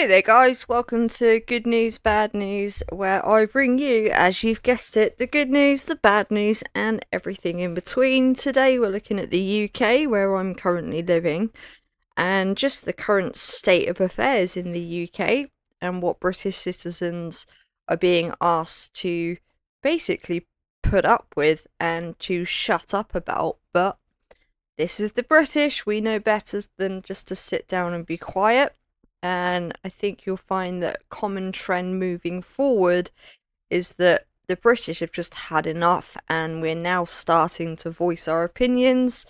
Hey there guys, welcome to Good News, Bad News, where I bring you, as you've guessed it, the good news, the bad news, and everything in between. Today we're looking at the UK, where I'm currently living, and just the current state of affairs in the UK, and what British citizens are being asked to basically put up with and to shut up about. But this is the British, we know better than just to sit down and be quiet. And I think you'll find that a common trend moving forward is that the British have just had enough and we're now starting to voice our opinions.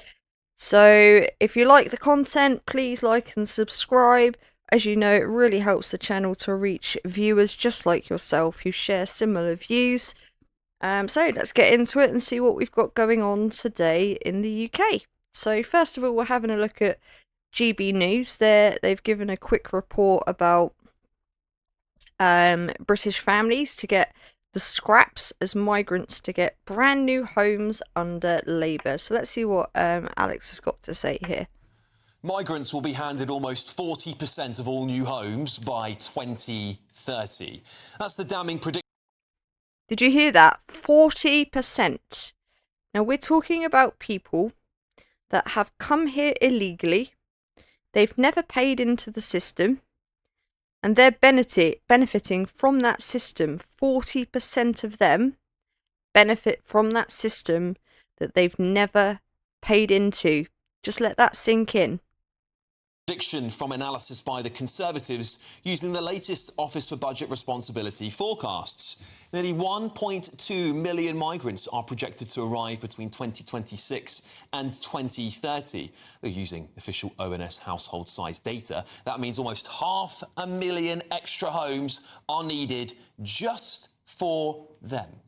So if you like the content, please like and subscribe. As you know, it really helps the channel to reach viewers just like yourself who share similar views. So let's get into it and see what we've got going on today in the UK. So first of all, we're having a look at GB News. They've given a quick report about British families to get the scraps as migrants to get brand new homes under Labour. So let's see what Alex has got to say here. Migrants will be handed almost 40% of all new homes by 2030. That's the damning prediction. Did you hear that? 40%. Now we're talking about people that have come here illegally. They've never paid into the system, and they're benefiting from that system. 40% of them benefit from that system that they've never paid into. Just let that sink in. Prediction from analysis by the Conservatives using the latest Office for Budget Responsibility forecasts. Nearly 1.2 million migrants are projected to arrive between 2026 and 2030. They're using official ONS household size data. That means almost 500,000 extra homes are needed just for them.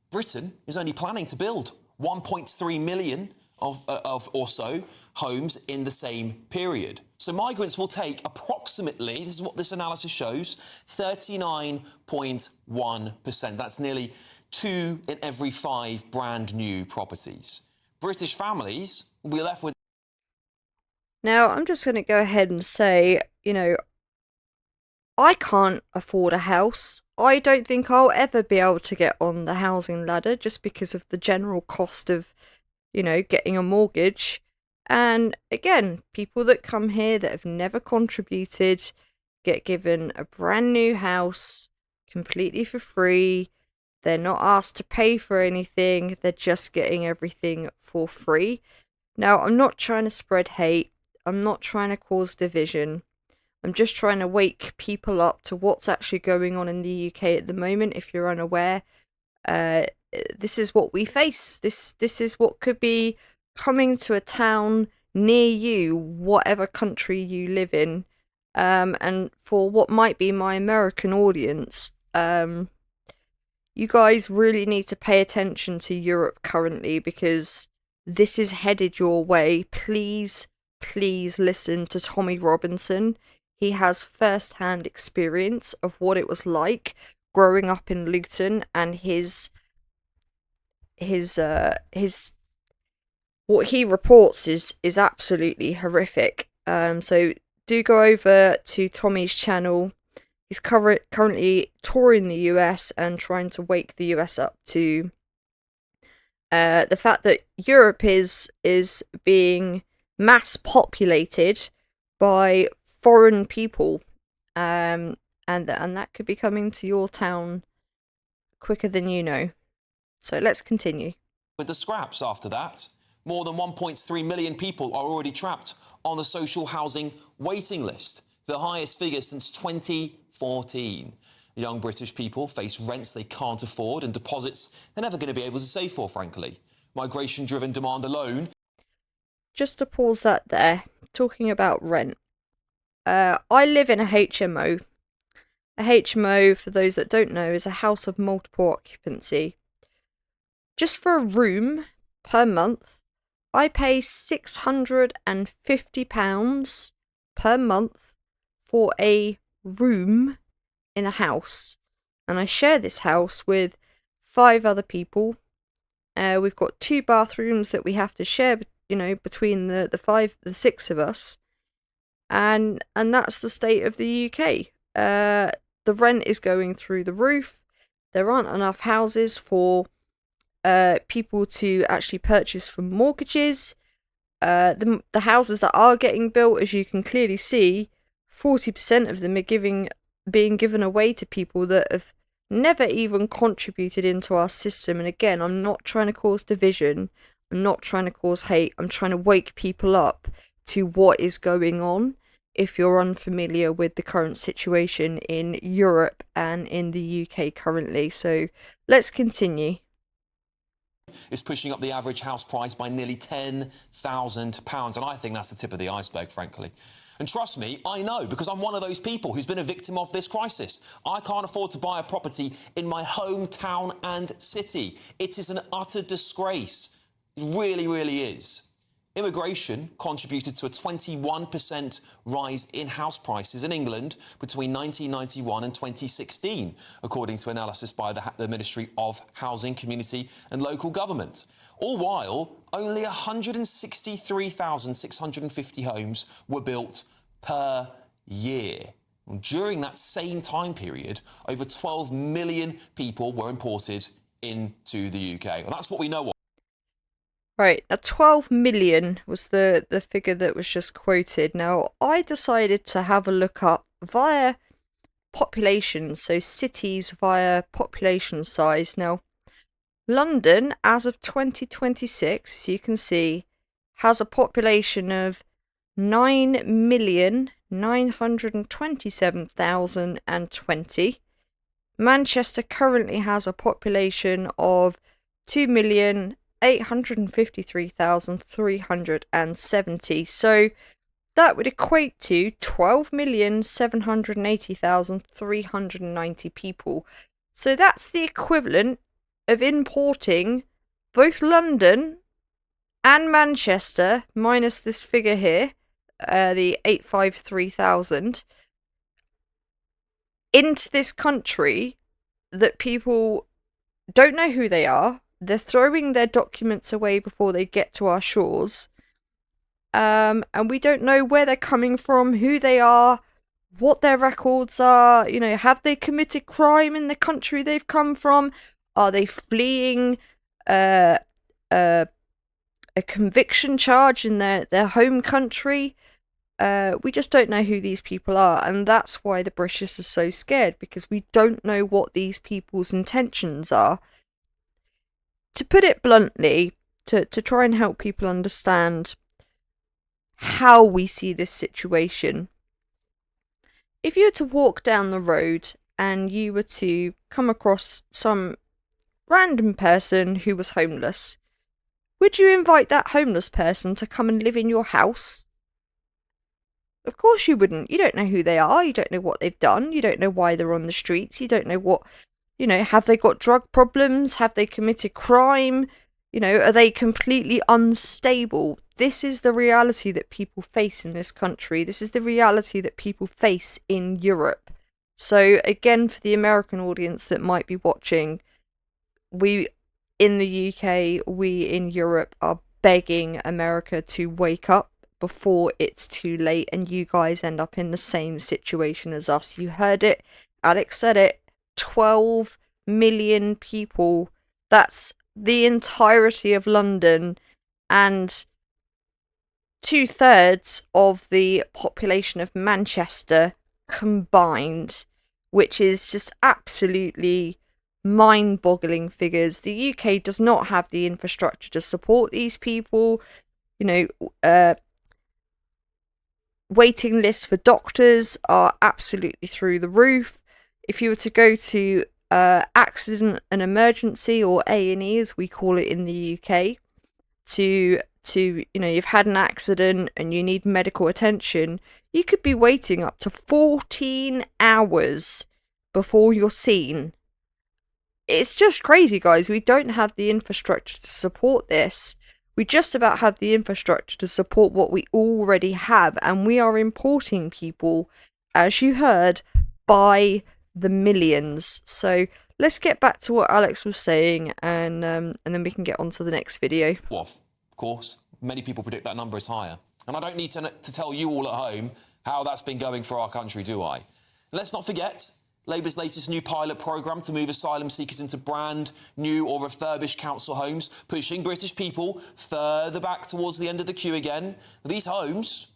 Britain is only planning to build 1.3 million or so homes in the same period. So migrants will take approximately, this is what this analysis shows, 39.1%. That's nearly 2 in every 5 brand new properties. British families will be left with... Now, I'm just going to go ahead and say, I can't afford a house. I don't think I'll ever be able to get on the housing ladder just because of the general cost of getting a mortgage. And again, people that come here that have never contributed get given a brand new house completely for free. They're not asked to pay for anything. They're just getting everything for free. Now, I'm not trying to spread hate. I'm not trying to cause division. I'm just trying to wake people up to what's actually going on in the UK at the moment. If you're unaware, this is what we face. This is what could be coming to a town near you, whatever country you live in. And for what might be my American audience, you guys really need to pay attention to Europe currently because this is headed your way. Please listen to Tommy Robinson. He has first-hand experience of what it was like growing up in Luton, and his what he reports is absolutely horrific. So do go over to Tommy's channel. He's currently touring the US and trying to wake the US up to the fact that Europe is being mass populated by foreign people, and that could be coming to your town quicker than you know. So let's continue. With the scraps after that, more than 1.3 million people are already trapped on the social housing waiting list, the highest figure since 2014. Young British people face rents they can't afford and deposits they're never going to be able to save for, frankly. Migration-driven demand alone. Just to pause that there, talking about rent. I live in a HMO. A HMO, for those that don't know, is a house of multiple occupancy. Just for a room per month, I pay £650 per month for a room in a house. And I share this house with 5 other people. We've got 2 bathrooms that we have to share, between the 6 of us. And that's the state of the UK. the rent is going through the roof. There aren't enough houses for people to actually purchase for mortgages. The houses that are getting built, as you can clearly see, 40% of them are being given away to people that have never even contributed into our system. And again, I'm not trying to cause division. I'm not trying to cause hate. I'm trying to wake people up to what is going on if you're unfamiliar with the current situation in Europe and in the UK currently. So let's continue. Is pushing up the average house price by nearly £10,000. And I think that's the tip of the iceberg, frankly. And trust me, I know, because I'm one of those people who's been a victim of this crisis. I can't afford to buy a property in my hometown and city. It is an utter disgrace. It really, really is. Immigration contributed to a 21% rise in house prices in England between 1991 and 2016, according to analysis by the Ministry of Housing, Community and Local Government. All while, only 163,650 homes were built per year. During that same time period, over 12 million people were imported into the UK. And that's what we know of. Right, now 12 million was the figure that was just quoted. Now, I decided to have a look up via population, so cities via population size. Now, London, as of 2026, as you can see, has a population of 9,927,020. Manchester currently has a population of 2,853,370. So that would equate to 12,780,390 people. So that's the equivalent of importing both London and Manchester, minus this figure here, the 853,000, into this country that people don't know who they are. They're throwing their documents away before they get to our shores. And we don't know where they're coming from, who they are, what their records are. You know, have they committed crime in the country they've come from? Are they fleeing a conviction charge in their home country? We just don't know who these people are, and that's why the British are so scared, because we don't know what these people's intentions are. To put it bluntly, to try and help people understand how we see this situation, if you were to walk down the road and you were to come across some random person who was homeless, would you invite that homeless person to come and live in your house? Of course you wouldn't. You don't know who they are. You don't know what they've done. You don't know why they're on the streets. You don't know what, have they got drug problems? Have they committed crime? Are they completely unstable? This is the reality that people face in this country. This is the reality that people face in Europe. So again, for the American audience that might be watching, we in the UK, we in Europe are begging America to wake up before it's too late and you guys end up in the same situation as us. You heard it. Alex said it. 12 million people. That's the entirety of London and 2/3 of the population of Manchester combined, which is just absolutely mind-boggling figures. The UK does not have the infrastructure to support these people. Waiting lists for doctors are absolutely through the roof. If you were to go to accident and emergency, or A&E as we call it in the UK, to you've had an accident and you need medical attention, you could be waiting up to 14 hours before you're seen. It's just crazy, guys. We don't have the infrastructure to support this. We just about have the infrastructure to support what we already have, and we are importing people, as you heard, by the millions. So let's get back to what Alex was saying, and then we can get on to the next video. Of course, many people predict that number is higher. And I don't need to tell you all at home how that's been going for our country, do I? Let's not forget Labour's latest new pilot programme to move asylum seekers into brand new or refurbished council homes, pushing British people further back towards the end of the queue again. These homes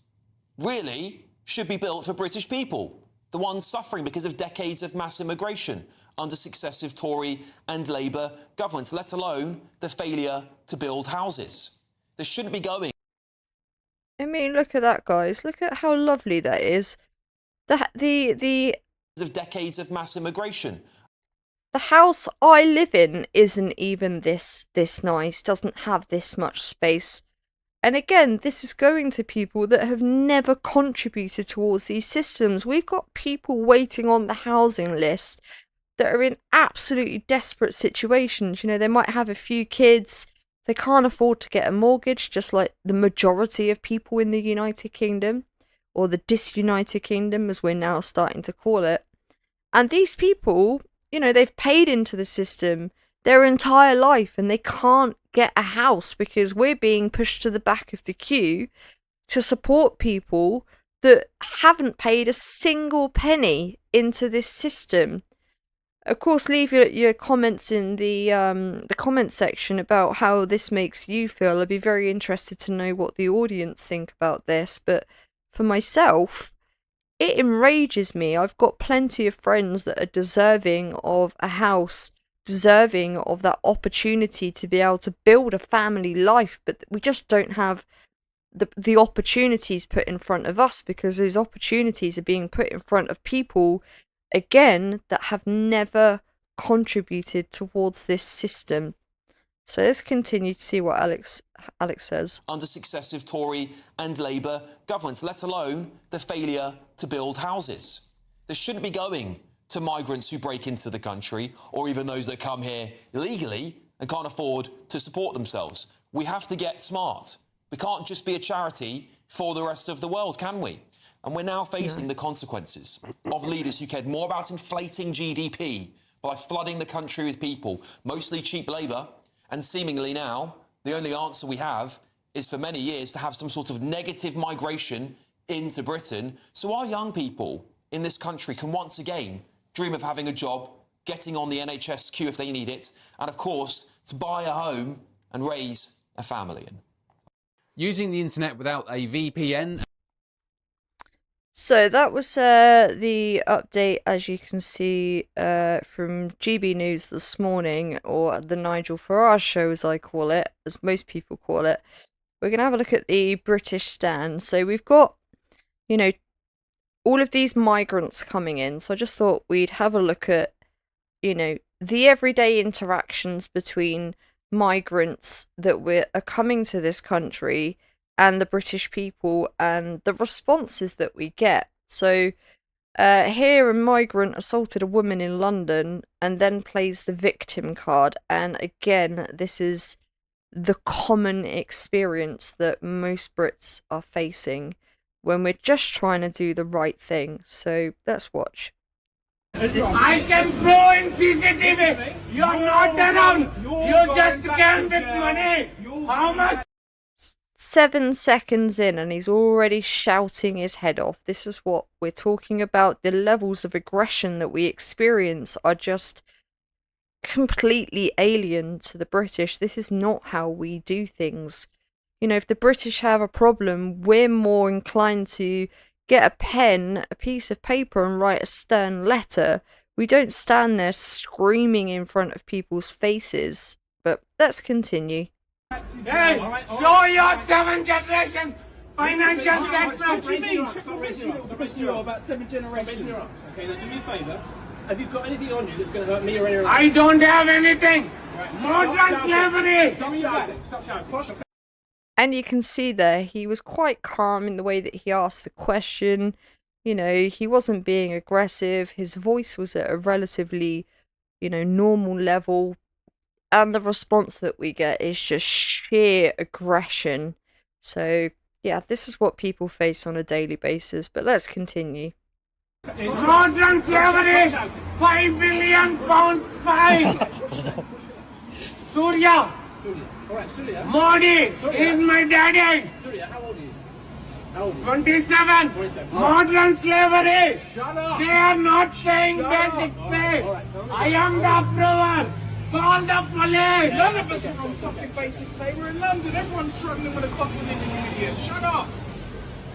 really should be built for British people, the ones suffering because of decades of mass immigration under successive Tory and Labour governments, let alone the failure to build houses. They shouldn't be going. I mean, look at that, guys. Look at how lovely that is. The Of decades of mass immigration. The house I live in isn't even this nice, doesn't have this much space. And again, this is going to people that have never contributed towards these systems. We've got people waiting on the housing list that are in absolutely desperate situations. You know, they might have a few kids, they can't afford to get a mortgage, just like the majority of people in the United Kingdom, or the disunited kingdom, as we're now starting to call it. And these people, you know, they've paid into the system their entire life and they can't get a house because we're being pushed to the back of the queue to support people that haven't paid a single penny into this system. Of course, leave your comments in the comment section about how this makes you feel. I'd be very interested to know what the audience think about this. But for myself, it enrages me. I've got plenty of friends that are deserving of a house, deserving of that opportunity to be able to build a family life, but we just don't have the opportunities put in front of us because those opportunities are being put in front of people, again, that have never contributed towards this system. So let's continue to see what Alex says. Under successive Tory and Labour governments, let alone the failure to build houses. This shouldn't be going to migrants who break into the country or even those that come here illegally and can't afford to support themselves. We have to get smart. We can't just be a charity for the rest of the world, can we? And we're now facing the consequences of leaders who cared more about inflating GDP by flooding the country with people, mostly cheap labour, and seemingly now, the only answer we have is for many years to have some sort of negative migration into Britain so our young people in this country can once again dream of having a job, getting on the NHS queue if they need it, and of course, to buy a home and raise a family. Using the internet without a VPN. So that was the update, as you can see, from GB News this morning, or the Nigel Farage show, as I call it, as most people call it. We're going to have a look at the British stand. So we've got, you know, all of these migrants coming in. So I just thought we'd have a look at, you know, the everyday interactions between migrants that are coming to this country and the British people, and the responses that we get. So here a migrant assaulted a woman in London and then plays the victim card. And again, this is the common experience that most Brits are facing when we're just trying to do the right thing. So let's watch. I can throw in CCTV. You're not around. You just came with money. How much? 7 seconds in and he's already shouting his head off. This is what we're talking about. The levels of aggression that we experience are just completely alien to the British. This is not how we do things. You know, if the British have a problem, we're more inclined to get a pen, a piece of paper and write a stern letter. We don't stand there screaming in front of people's faces. But let's continue. Hey, show your 7th generation financial statement. What do you mean? The rest of you are about 7 generations. Okay, now do me a favour. Have you got anything on you that's going to hurt me or anyone else? I don't have anything. Modern slavery. Stop shouting. And you can see there, he was quite calm in the way that he asked the question. You know, he wasn't being aggressive. His voice was at a relatively, you know, normal level. And the response that we get is just sheer aggression. So, yeah, this is what people face on a daily basis. But let's continue. Modern slavery. 5 billion pounds fine. Surya. Alright, Surya. Modi is my daddy. Surya, how old are you? No. 27. Modern slavery. Shut up. They are not paying Shut basic up. pay. All right, calm I am the approver. Call the police. None of us are on fucking basic pay. We're in London. Everyone's struggling with the cost of living, you idiot. Shut up.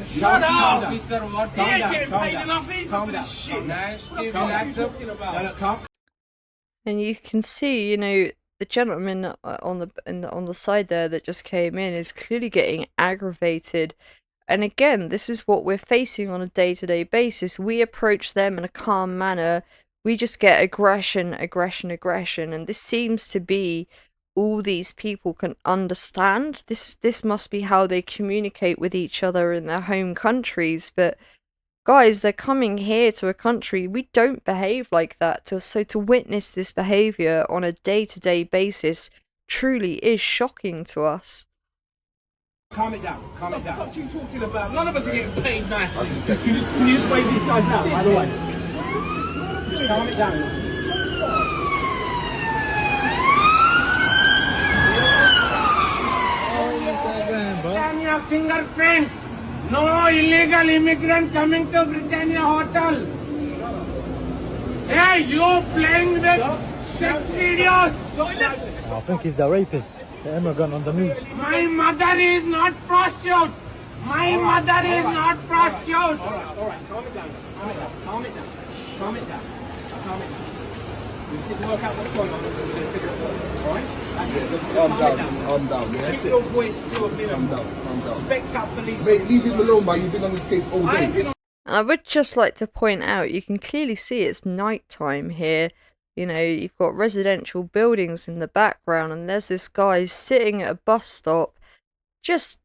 Shut up. Officer, what? He ain't getting paid enough either for this shit. Relax, What the fuck are you relax up. talking about? And you can see, you know, the gentleman on the side there that just came in is clearly getting aggravated. And again, this is what we're facing on a day-to-day basis. We approach them in a calm manner. We just get aggression, and this seems to be all these people can understand. This must be how they communicate with each other in their home countries. But guys, they're coming here to a country we don't behave like that. So to witness this behavior on a day-to-day basis truly is shocking to us. Calm it down. Calm it down. What the fuck are you talking about? None of us are getting paid nicely. Can you just wave these guys out, by the way? Just calm it down. Britannia fingerprints. No illegal immigrant coming to Britannia Hotel. Hey, you playing with sex videos? I think he's the rapist, the immigrant on the news. My mother is not prostitute. My mother is not prostitute. All right. Calm it down. Calm it down. Calm it down. Calm it down. We just need to work out what's going on. We're going to figure it out. All right? That's it. Calm down, yeah? Keep your voice to a minimum. Calm down. Respect our police. Mate, leave him alone, man. You've been on this case all I ain't day. been on. And I would just like to point out, you can clearly see it's nighttime here. You know, you've got residential buildings in the background, and there's this guy sitting at a bus stop, just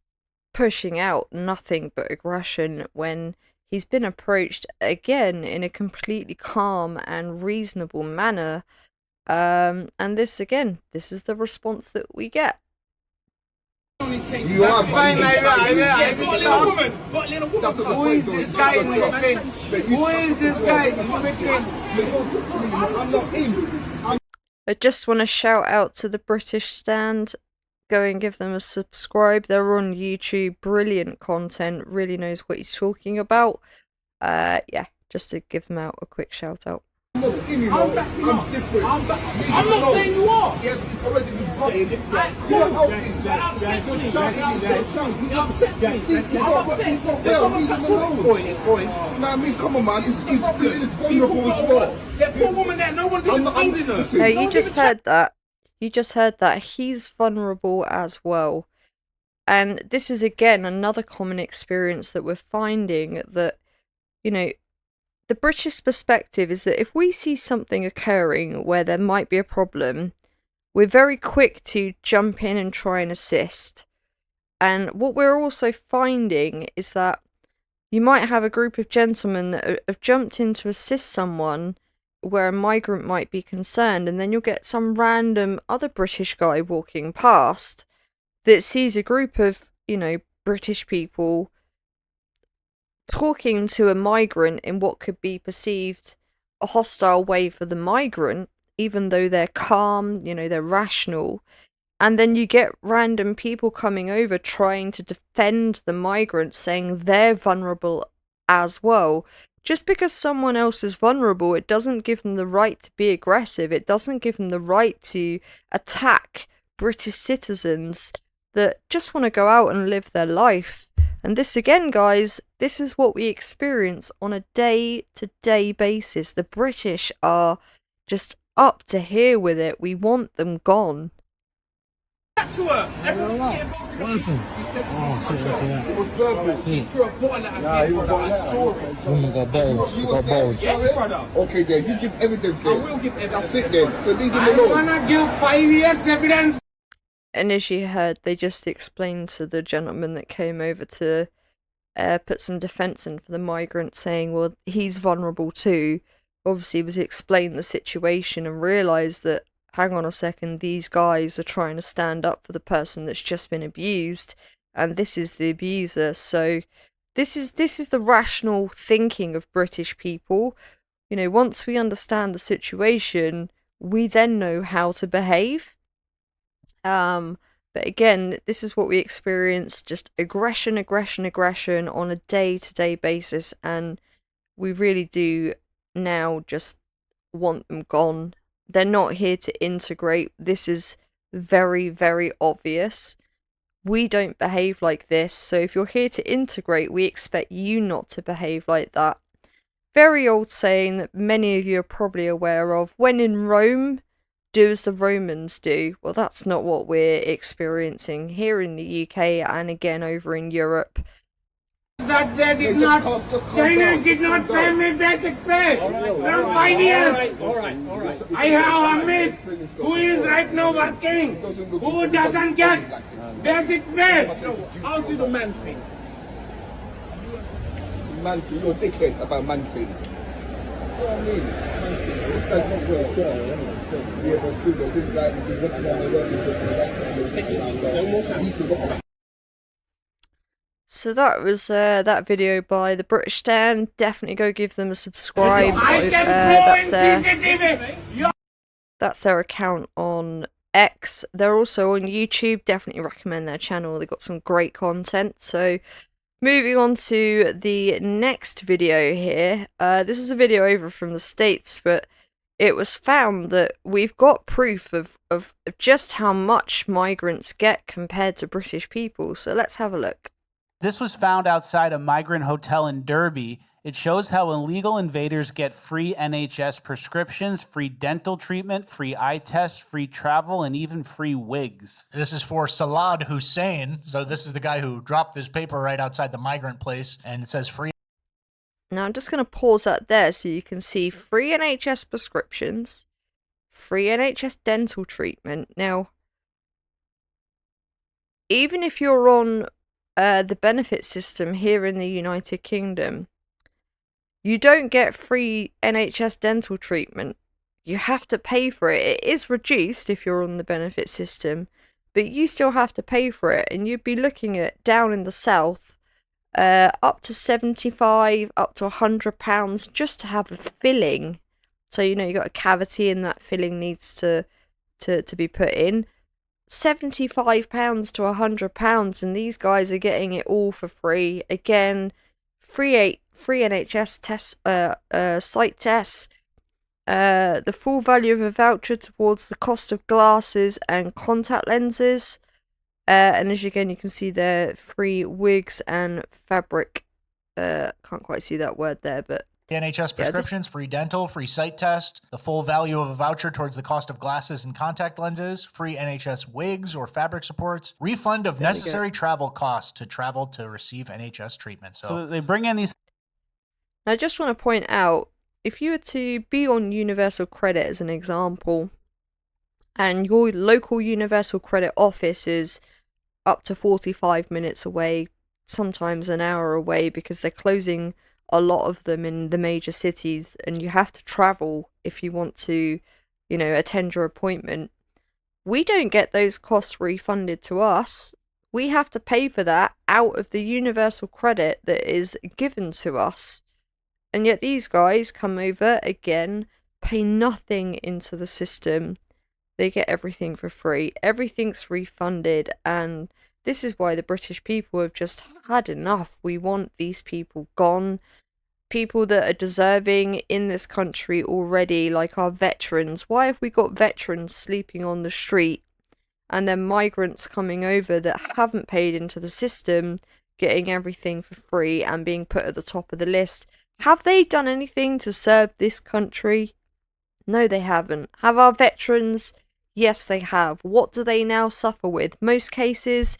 pushing out nothing but aggression when he's been approached again in a completely calm and reasonable manner. And this is the response that we get. On these cases. You are fine, buddy. I Got a little woman. Got a little woman. That's what the Who point is this guy in between? Who is this guy in between? I'm not him. I just want to shout out to the British stand. Go and give them a subscribe. They're on YouTube. Brilliant content. Really knows what he's talking about. Yeah, just to give them out a quick shout out. I'm not him, you know. I'm different. I'm not saying you are. Yes, it's already been got him. You're helping. You're shouting yourself. He upsets me. He's not well. Leave him alone. Boys. Nah, I mean, come on, man. It's vulnerable as well. That poor woman there, no one's even holding her. No, you just heard that. You just heard that. He's vulnerable as well. And this is, again, another common experience that we're finding that, you know, the British perspective is that if we see something occurring where there might be a problem, we're very quick to jump in and try and assist. And what we're also finding is that you might have a group of gentlemen that have jumped in to assist someone where a migrant might be concerned, and then you'll get some random other British guy walking past that sees a group of, you know, British people talking to a migrant in what could be perceived a hostile way for the migrant, even though they're calm, you know, they're rational. And then you get random people coming over trying to defend the migrant, saying they're vulnerable as well. Just because someone else is vulnerable, it doesn't give them the right to be aggressive. It doesn't give them the right to attack British citizens that just want to go out and live their life. And this again, guys, this is what we experience on a day-to-day basis. The British are just up to here with it. We want them gone. To her. Everyone's getting involved. Threw a bottle at her, brother. I saw it. Woman got balls. Yes, brother. Okay, then. You give evidence then. I will give evidence. That's it then. So leave him I'm alone. gonna give 5 years evidence. And as you heard, they just explained to the gentleman that came over to put some defence in for the migrant, saying, well, he's vulnerable too. Obviously, was explained the situation and realised that, hang on a second, these guys are trying to stand up for the person that's just been abused, and this is the abuser. So this is the rational thinking of British people. You know, once we understand the situation, we then know how to behave. But But again, this is what we experience, just aggression, aggression, aggression on a day-to-day basis, and we really do now just want them gone. They're not here to integrate. This is very, very obvious. We don't behave like this, so if you're here to integrate, we expect you not to behave like that. Very old saying that many of you are probably aware of: when in Rome, do as the Romans do. Well, that's not what we're experiencing here in the UK and again over in Europe. That they did not, China did not pay me basic pay from 5 years. All right. I have a mate who is right now working, who doesn't get basic pay. I'll do the man thing. Man thing, you're a dickhead about man thing. You know what I mean? Man thing. This guy's not worth it. Yeah, but still, this guy, he's looking at the work. So that was that video by the British Stand. Definitely go give them a subscribe. That's their account on X. They're also on YouTube. Definitely recommend their channel. They've got some great content. So moving on to the next video here. This is a video over from the States, but it was found that we've got proof of just how much migrants get compared to British people. So let's have a look. This was found outside a migrant hotel in Derby. It shows how illegal invaders get free NHS prescriptions, free dental treatment, free eye tests, free travel, and even free wigs. This is for Salad Hussein. So this is the guy who dropped this paper right outside the migrant place, and it says free. Now I'm just going to pause that there so you can see free NHS prescriptions, free NHS dental treatment. Now, even if you're on the benefit system here in the United Kingdom, you don't get free NHS dental treatment. You have to pay for it. It is reduced if you're on the benefit system, but you still have to pay for it. And you'd be looking at, down in the south, up to 75, up to £100 just to have a filling. So, you know, you got a cavity and that filling needs to be put in. £75 to £100, and these guys are getting it all for free. Again, free NHS tests, sight tests, the full value of a voucher towards the cost of glasses and contact lenses, and as again you can see there, free wigs and fabric. Can't quite see that word there, but NHS prescriptions, free dental, free sight test, the full value of a voucher towards the cost of glasses and contact lenses, free NHS wigs or fabric supports, refund of necessary travel costs to travel to receive NHS treatment. So they bring in these. I just want to point out, if you were to be on Universal Credit as an example, and your local Universal Credit office is up to 45 minutes away, sometimes an hour away, because they're closing a lot of them in the major cities, and you have to travel if you want to, you know, attend your appointment. We don't get those costs refunded to us. We have to pay for that out of the universal credit that is given to us. And yet these guys come over, again, pay nothing into the system. They get everything for free. Everything's refunded, and this is why the British people have just had enough. We want these people gone. People that are deserving in this country already, like our veterans. Why have we got veterans sleeping on the street, and then migrants coming over that haven't paid into the system, getting everything for free and being put at the top of the list? Have they done anything to serve this country? No, they haven't. Have our veterans? Yes, they have. What do they now suffer with? Most cases,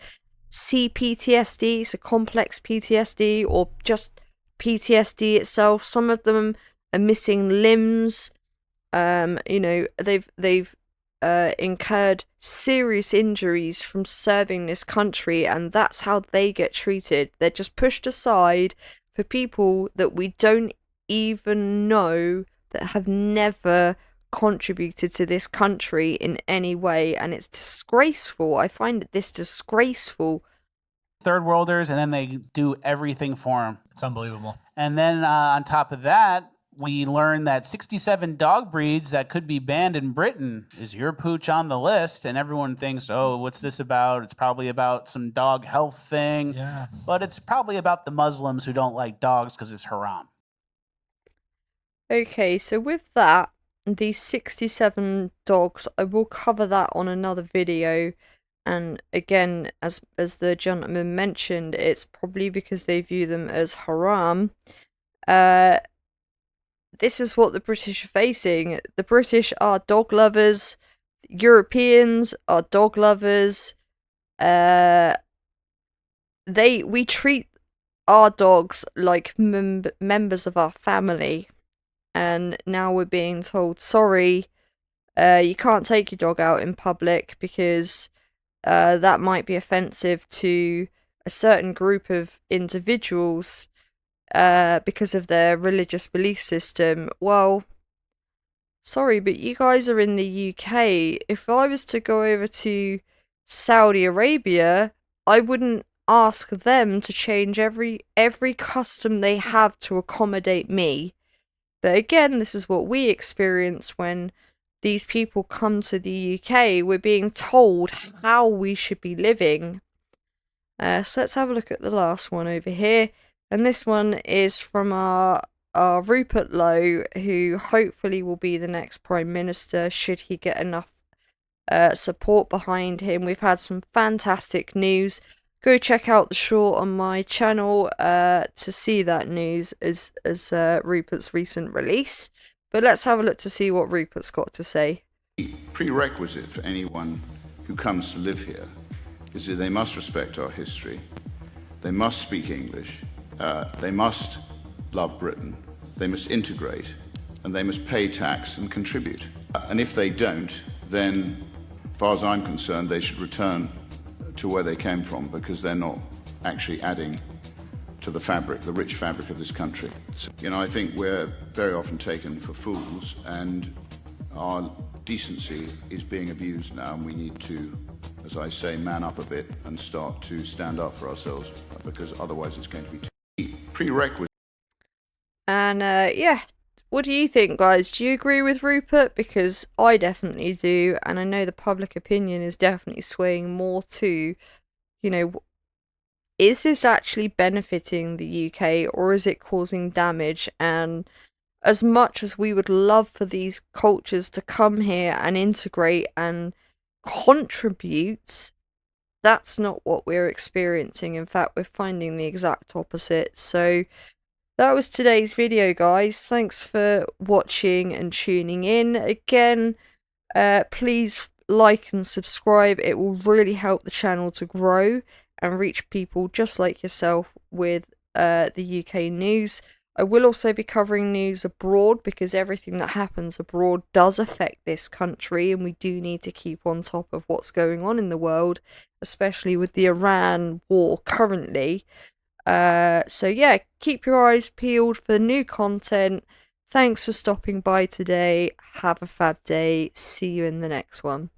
CPTSD, so complex PTSD, or just PTSD itself. Some of them are missing limbs. You know, they've incurred serious injuries from serving this country, and that's how they get treated. They're just pushed aside for people that we don't even know, that have never contributed to this country in any way, and it's disgraceful. I find this disgraceful. Third worlders, and then they do everything for them. It's unbelievable. And then on top of that, We learned that 67 dog breeds that could be banned in Britain. Is your pooch on the list? And everyone thinks, oh, what's this about? It's probably about some dog health thing. Yeah. But it's probably about the Muslims who don't like dogs because it's haram. Okay, so with that, these 67 dogs, I will cover that on another video. And again, as the gentleman mentioned, it's probably because they view them as haram. This is what the British are facing. The British are dog lovers. Europeans are dog lovers. We treat our dogs like members of our family. And now we're being told, sorry, you can't take your dog out in public because that might be offensive to a certain group of individuals because of their religious belief system. Well, sorry, but you guys are in the UK. If I was to go over to Saudi Arabia, I wouldn't ask them to change every custom they have to accommodate me. But again, this is what we experience when these people come to the UK. We're being told how we should be living. So let's have a look at the last one over here. And this one is from our Rupert Lowe, who hopefully will be the next Prime Minister should he get enough support behind him. We've had some fantastic news. Go check out the short on my channel to see that news as Rupert's recent release. But let's have a look to see what Rupert's got to say. The prerequisite for anyone who comes to live here is that they must respect our history, they must speak English, they must love Britain, they must integrate, and they must pay tax and contribute. And if they don't, then, as far as I'm concerned, they should return to where they came from, because they're not actually adding to the fabric, the rich fabric of this country. So, I think we're very often taken for fools, and our decency is being abused now, and we need to, as I say, man up a bit and start to stand up for ourselves, because otherwise it's going to be too prerequisite. And yeah, what do you think, guys? Do you agree with Rupert? Because I definitely do, and I know the public opinion is definitely swaying more to, is this actually benefiting the UK or is it causing damage? And as much as we would love for these cultures to come here and integrate and contribute, that's not what we're experiencing. In fact, we're finding the exact opposite. So that was today's video, guys. Thanks for watching and tuning in. Again, please like and subscribe. It will really help the channel to grow and reach people just like yourself with the UK news. I will also be covering news abroad, because everything that happens abroad does affect this country, and we do need to keep on top of what's going on in the world, especially with the Iran war currently. So yeah, keep your eyes peeled for new content. Thanks for stopping by today. Have a fab day. See you in the next one.